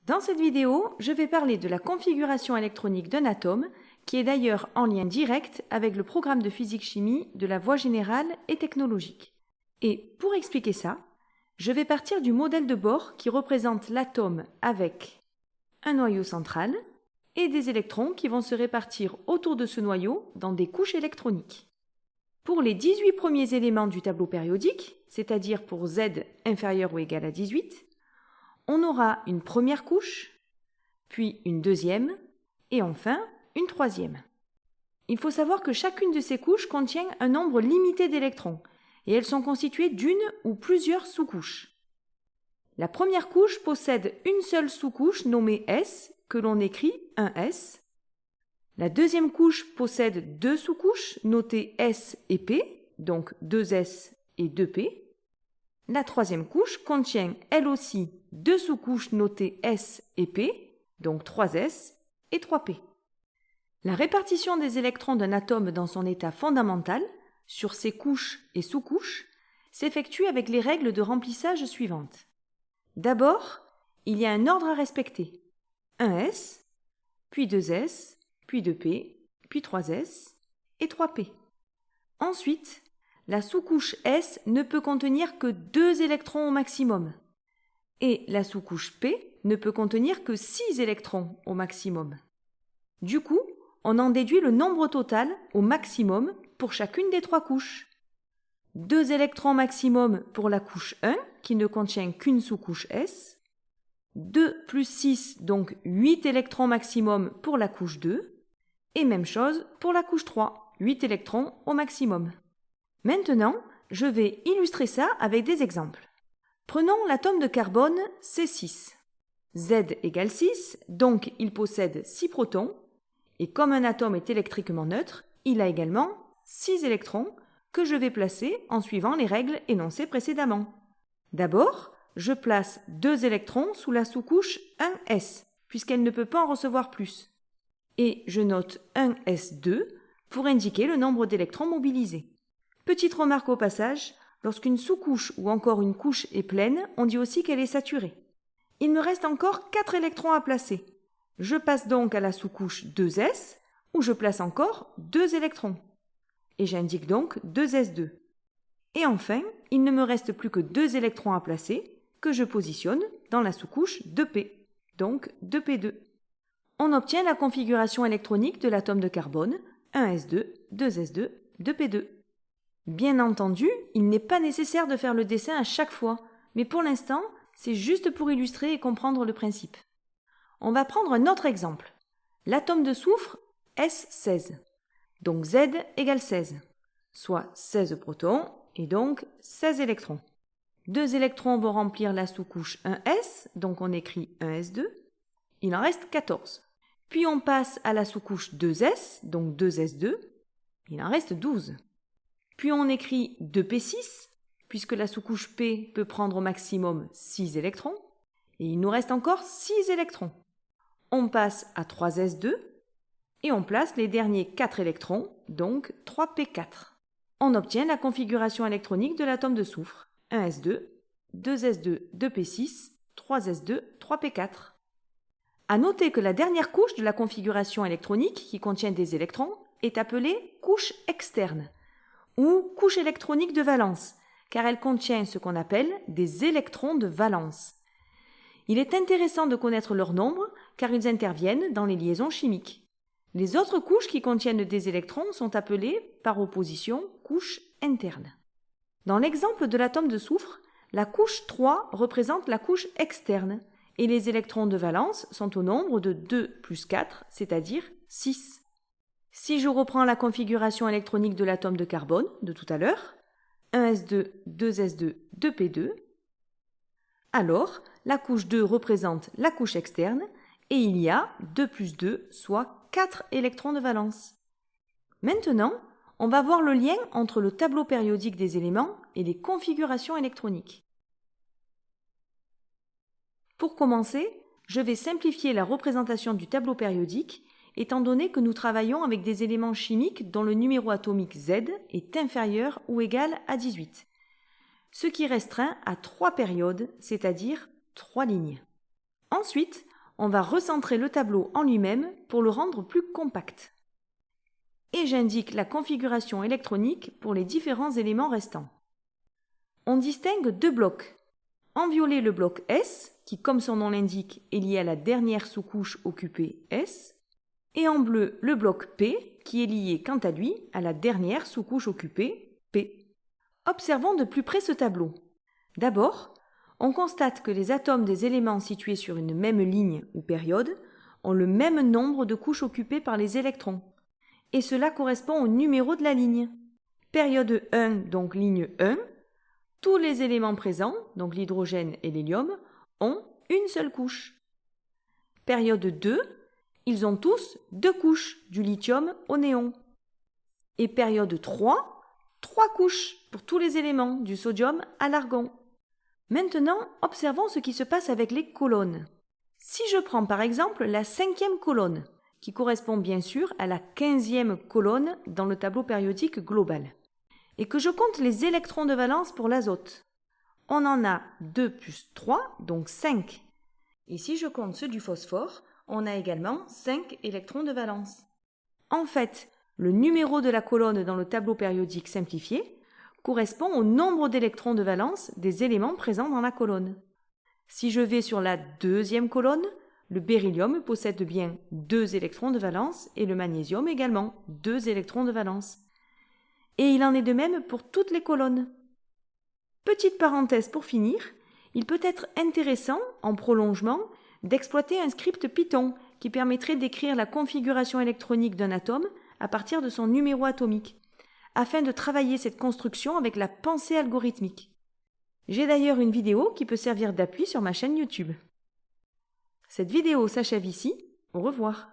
Dans cette vidéo, je vais parler de la configuration électronique d'un atome, qui est d'ailleurs en lien direct avec le programme de physique-chimie de la voie générale et technologique. Et pour expliquer ça, je vais partir du modèle de Bohr qui représente l'atome avec un noyau central et des électrons qui vont se répartir autour de ce noyau dans des couches électroniques. Pour les 18 premiers éléments du tableau périodique, c'est-à-dire pour Z inférieur ou égal à 18, on aura une première couche, puis une deuxième, et enfin une troisième. Il faut savoir que chacune de ces couches contient un nombre limité d'électrons, et elles sont constituées d'une ou plusieurs sous-couches. La première couche possède une seule sous-couche nommée S, que l'on écrit 1S. La deuxième couche possède deux sous-couches notées S et P, donc 2S et 2P. La troisième couche contient elle aussi deux sous-couches notées S et P, donc 3S et 3P. La répartition des électrons d'un atome dans son état fondamental, sur ses couches et sous-couches, s'effectue avec les règles de remplissage suivantes. D'abord, il y a un ordre à respecter. 1S, puis 2S, puis 2P, puis 3S et 3P. Ensuite, la sous-couche S ne peut contenir que 2 électrons au maximum. Et la sous-couche P ne peut contenir que 6 électrons au maximum. Du coup, on en déduit le nombre total au maximum pour chacune des 3 couches. 2 électrons maximum pour la couche 1, qui ne contient qu'une sous-couche S. 2 plus 6, donc 8 électrons maximum pour la couche 2. Et même chose pour la couche 3, 8 électrons au maximum. Maintenant, je vais illustrer ça avec des exemples. Prenons l'atome de carbone C6. Z égale 6, donc il possède 6 protons, et comme un atome est électriquement neutre, il a également 6 électrons que je vais placer en suivant les règles énoncées précédemment. D'abord, je place 2 électrons sous la sous-couche 1S, puisqu'elle ne peut pas en recevoir plus. Et je note 1S2 pour indiquer le nombre d'électrons mobilisés. Petite remarque au passage, lorsqu'une sous-couche ou encore une couche est pleine, on dit aussi qu'elle est saturée. Il me reste encore 4 électrons à placer. Je passe donc à la sous-couche 2S, où je place encore 2 électrons. Et j'indique donc 2S2. Et enfin, il ne me reste plus que 2 électrons à placer, que je positionne dans la sous-couche 2P, donc 2P2. On obtient la configuration électronique de l'atome de carbone, 1S2, 2S2, 2P2. Bien entendu, il n'est pas nécessaire de faire le dessin à chaque fois, mais pour l'instant, c'est juste pour illustrer et comprendre le principe. On va prendre un autre exemple. L'atome de soufre S16. Donc Z égale 16, soit 16 protons et donc 16 électrons. 2 électrons vont remplir la sous-couche 1S, donc on écrit 1S2. Il en reste 14. Puis on passe à la sous-couche 2S, donc 2S2. Il en reste 12. Puis on écrit 2P6, puisque la sous-couche P peut prendre au maximum 6 électrons. Et il nous reste encore 6 électrons. On passe à 3S2 et on place les derniers 4 électrons, donc 3P4. On obtient la configuration électronique de l'atome de soufre. 1S2, 2S2, 2P6, 3S2, 3P4. À noter que la dernière couche de la configuration électronique, qui contient des électrons, est appelée couche externe, ou couche électronique de valence, car elle contient ce qu'on appelle des électrons de valence. Il est intéressant de connaître leur nombre, car ils interviennent dans les liaisons chimiques. Les autres couches qui contiennent des électrons sont appelées, par opposition, couches internes. Dans l'exemple de l'atome de soufre, la couche 3 représente la couche externe, et les électrons de valence sont au nombre de 2 plus 4, c'est-à-dire 6. Si je reprends la configuration électronique de l'atome de carbone de tout à l'heure, 1S2, 2S2, 2P2, alors la couche 2 représente la couche externe et il y a 2 plus 2, soit 4 électrons de valence. Maintenant, on va voir le lien entre le tableau périodique des éléments et les configurations électroniques. Pour commencer, je vais simplifier la représentation du tableau périodique étant donné que nous travaillons avec des éléments chimiques dont le numéro atomique Z est inférieur ou égal à 18, ce qui restreint à 3 périodes, c'est-à-dire 3 lignes. Ensuite, on va recentrer le tableau en lui-même pour le rendre plus compact. Et j'indique la configuration électronique pour les différents éléments restants. On distingue deux blocs. En violet, le bloc S, qui, comme son nom l'indique, est lié à la dernière sous-couche occupée S, et en bleu, le bloc P, qui est lié, quant à lui, à la dernière sous-couche occupée P. Observons de plus près ce tableau. D'abord, on constate que les atomes des éléments situés sur une même ligne ou période ont le même nombre de couches occupées par les électrons, et cela correspond au numéro de la ligne. Période 1, donc ligne 1, tous les éléments présents, donc l'hydrogène et l'hélium, ont une seule couche. Période 2, ils ont tous deux couches, du lithium au néon. Et période 3, trois couches pour tous les éléments, du sodium à l'argon. Maintenant, observons ce qui se passe avec les colonnes. Si je prends par exemple la 5e colonne, qui correspond bien sûr à la 15e colonne dans le tableau périodique global, et que je compte les électrons de valence pour l'azote, on en a 2 plus 3, donc 5. Et si je compte ceux du phosphore, on a également 5 électrons de valence. En fait, le numéro de la colonne dans le tableau périodique simplifié correspond au nombre d'électrons de valence des éléments présents dans la colonne. Si je vais sur la 2e colonne, le beryllium possède bien 2 électrons de valence et le magnésium également 2 électrons de valence. Et il en est de même pour toutes les colonnes. Petite parenthèse pour finir, il peut être intéressant, en prolongement, d'exploiter un script Python qui permettrait d'écrire la configuration électronique d'un atome à partir de son numéro atomique, afin de travailler cette construction avec la pensée algorithmique. J'ai d'ailleurs une vidéo qui peut servir d'appui sur ma chaîne YouTube. Cette vidéo s'achève ici. Au revoir.